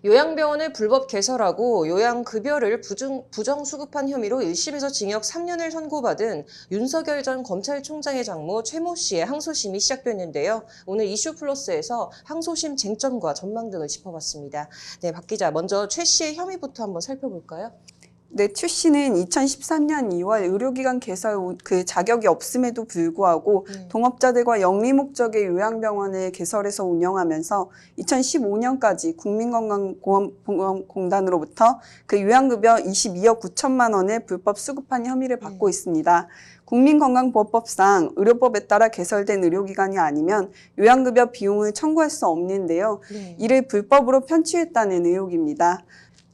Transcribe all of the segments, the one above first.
요양병원을 불법 개설하고 요양급여를 부정수급한 혐의로 1심에서 징역 3년을 선고받은 윤석열 전 검찰총장의 장모 최모 씨의 항소심이 시작됐는데요. 오늘 이슈플러스에서 항소심 쟁점과 전망 등을 짚어봤습니다. 네, 박 기자, 먼저 최 씨의 혐의부터 한번 살펴볼까요? 네, 최 씨는 2013년 2월 의료기관 개설 자격이 없음에도 불구하고 동업자들과 영리 목적의 요양병원을 개설해서 운영하면서 2015년까지 국민건강보험공단으로부터 그 요양급여 22억 9천만 원을 불법 수급한 혐의를 받고 있습니다. 국민건강보험법상 의료법에 따라 개설된 의료기관이 아니면 요양급여 비용을 청구할 수 없는데요. 이를 불법으로 편취했다는 의혹입니다.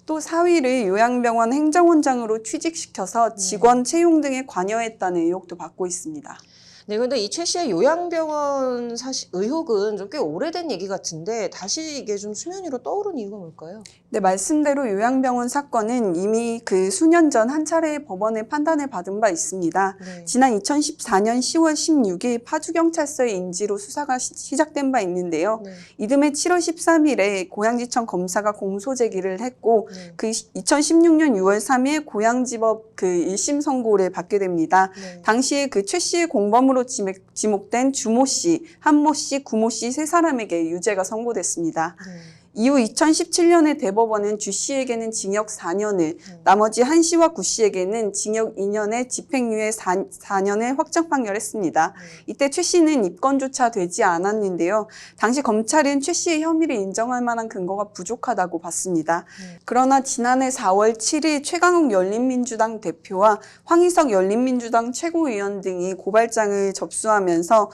또 사위를 요양병원 행정원장으로 취직시켜서 직원 채용 등에 관여했다는 의혹도 받고 있습니다. 네, 근데 이 최 씨의 요양병원 의혹은 좀 꽤 오래된 얘기 같은데 다시 이게 좀 수면 위로 떠오른 이유가 뭘까요? 네, 말씀대로 요양병원 사건은 이미 수년 전 한 차례 법원의 판단을 받은 바 있습니다. 지난 2014년 10월 16일 파주경찰서의 인지로 수사가 시작된 바 있는데요. 이듬해 7월 13일에 고양지청 검사가 공소 제기를 했고 2016년 6월 3일 고양지법 1심 선고를 받게 됩니다. 당시에 최 씨의 공범으로 지목된 주모 씨, 한모 씨, 구모 씨 세 사람에게 유죄가 선고됐습니다. 이후 2017년에 대법원은 주 씨에게는 징역 4년을, 나머지 한 씨와 구 씨에게는 징역 2년에 집행유예 4년을 확정 판결했습니다. 이때 최 씨는 입건조차 되지 않았는데요. 당시 검찰은 최 씨의 혐의를 인정할 만한 근거가 부족하다고 봤습니다. 그러나 지난해 4월 7일 최강욱 열린민주당 대표와 황희석 열린민주당 최고위원 등이 고발장을 접수하면서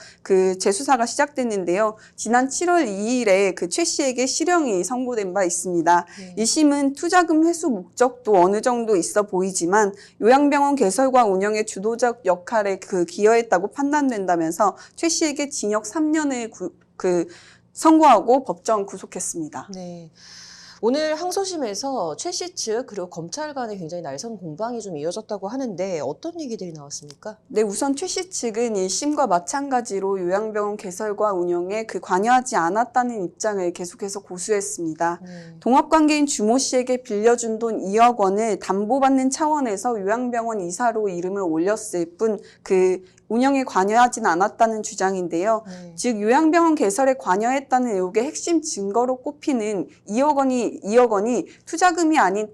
재수사가 시작됐는데요. 지난 7월 2일에 최 씨에게 실형이 선고된 바 있습니다. 1심은 투자금 회수 목적도 어느 정도 있어 보이지만 요양병원 개설과 운영의 주도적 역할에 기여했다고 판단된다면서 최 씨에게 징역 3년을 선고하고 법정 구속했습니다. 네. 오늘 항소심에서 최 씨 측 그리고 검찰 간에 굉장히 날선 공방이 좀 이어졌다고 하는데 어떤 얘기들이 나왔습니까? 네, 우선 최 씨 측은 1심과 마찬가지로 요양병원 개설과 운영에 관여하지 않았다는 입장을 계속해서 고수했습니다. 동업관계인 주모 씨에게 빌려준 돈 2억 원을 담보받는 차원에서 요양병원 이사로 이름을 올렸을 뿐 운영에 관여하진 않았다는 주장인데요. 즉 요양병원 개설에 관여했다는 의혹의 핵심 증거로 꼽히는 2억 원이 투자금이 아닌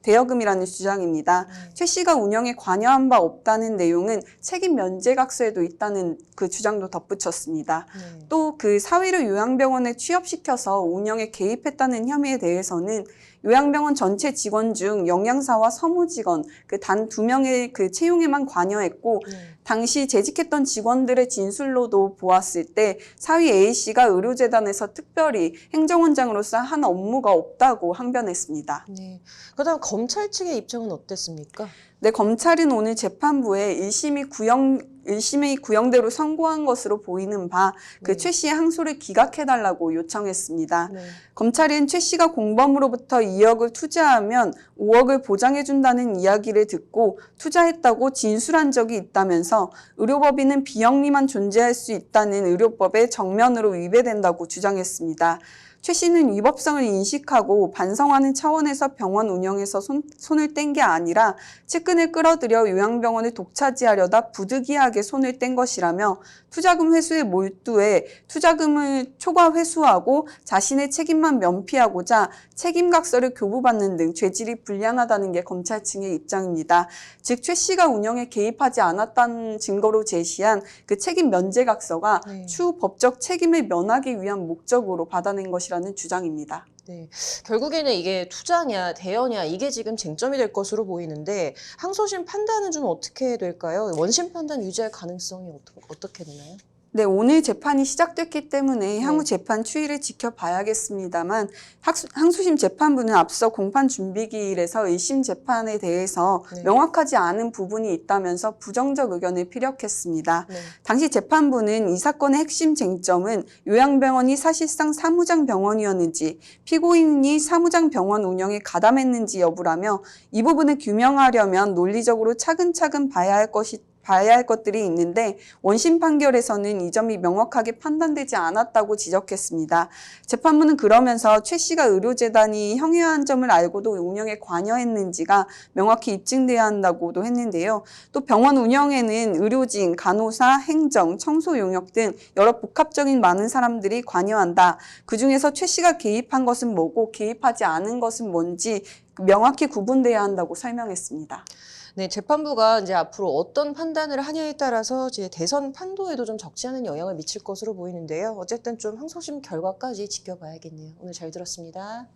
대여금이라는 주장입니다. 최 씨가 운영에 관여한 바 없다는 내용은 책임 면제각서에도 있다는 주장도 덧붙였습니다. 또 사위를 요양병원에 취업시켜서 운영에 개입했다는 혐의에 대해서는 요양병원 전체 직원 중 영양사와 서무직원 단 2명의 채용에만 관여했고 당시 재직했던 직원들의 진술로도 보았을 때 사위 A씨가 의료재단에서 특별히 행정원장으로서 한 업무가 없다고 항변했습니다. 네. 그다음 검찰 측의 입장은 어땠습니까? 네, 검찰은 오늘 재판부에 1심이 구형대로 선고한 것으로 보이는 바 최 씨의 항소를 기각해달라고 요청했습니다. 검찰은 최 씨가 공범으로부터 2억을 투자하면 5억을 보장해준다는 이야기를 듣고 투자했다고 진술한 적이 있다면서 의료법인은 비영리만 존재할 수 있다는 의료법에 정면으로 위배된다고 주장했습니다. 최 씨는 위법성을 인식하고 반성하는 차원에서 병원 운영에서 손을 뗀 게 아니라 측근을 끌어들여 요양병원을 독차지하려다 부득이하게 손을 뗀 것이라며 투자금 회수에 몰두해 투자금을 초과 회수하고 자신의 책임만 면피하고자 책임각서를 교부받는 등 죄질이 불량하다는 게 검찰 측의 입장입니다. 즉 최 씨가 운영에 개입하지 않았다는 증거로 제시한 책임 면제각서가 추후 법적 책임을 면하기 위한 목적으로 받아낸 것이라는 주장입니다. 네, 결국에는 이게 투자냐 대여냐 이게 지금 쟁점이 될 것으로 보이는데 항소심 판단은 좀 어떻게 될까요? 원심 판단 유지할 가능성이 어떻게 되나요? 네, 오늘 재판이 시작됐기 때문에 향후 재판 추이를 지켜봐야겠습니다만 항소심 재판부는 앞서 공판 준비기일에서 1심 재판에 대해서 명확하지 않은 부분이 있다면서 부정적 의견을 피력했습니다. 당시 재판부는 이 사건의 핵심 쟁점은 요양병원이 사실상 사무장 병원이었는지 피고인이 사무장 병원 운영에 가담했는지 여부라며 이 부분을 규명하려면 논리적으로 차근차근 봐야 할 것이 봐야 할 것들이 있는데 원심 판결에서는 이 점이 명확하게 판단되지 않았다고 지적했습니다. 재판부는 그러면서 최 씨가 의료재단이 형해한 점을 알고도 운영에 관여했는지가 명확히 입증돼야 한다고도 했는데요. 또 병원 운영에는 의료진, 간호사, 행정, 청소 용역 등 여러 복합적인 많은 사람들이 관여한다. 그중에서 최 씨가 개입한 것은 뭐고 개입하지 않은 것은 뭔지 명확히 구분돼야 한다고 설명했습니다. 네, 재판부가 이제 앞으로 어떤 판단을 하냐에 따라서 이제 대선 판도에도 좀 적지 않은 영향을 미칠 것으로 보이는데요. 어쨌든 좀 항소심 결과까지 지켜봐야겠네요. 오늘 잘 들었습니다.